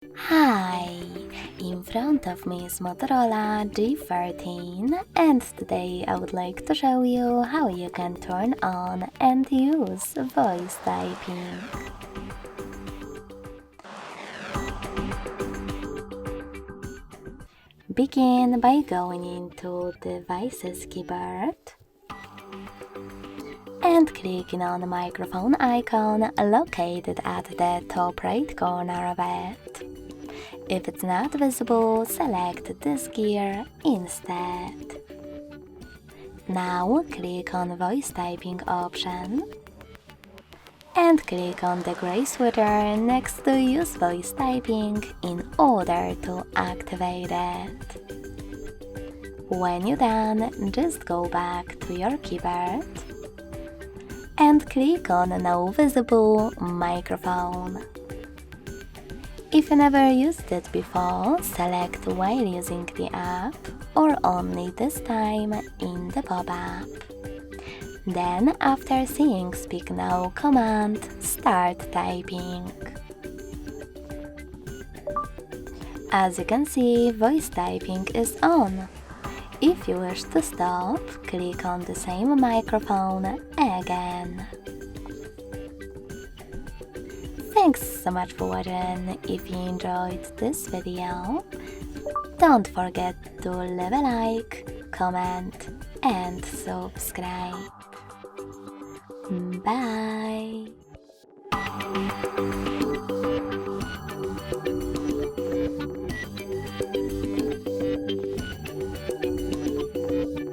Hi! In front of me is Motorola G14 and today I would like to show you how you can turn on and use voice typing. Begin by going into Devices keyboard and clicking on the microphone icon located at the top right corner of it. If it's not visible, select this gear instead. Now click on Voice Typing option and click on the gray sweater next to Use Voice Typing in order to activate it. When you're done, just go back to your keyboard and click on No Visible Microphone. If you never used it before, select while using the app or only this time in the pop-up. Then, after seeing Speak Now command, start typing. As you can see, voice typing is on. If you wish to stop, click on the same microphone again. Thanks so much for watching. If you enjoyed this video, don't forget to leave a like, comment and subscribe. Bye!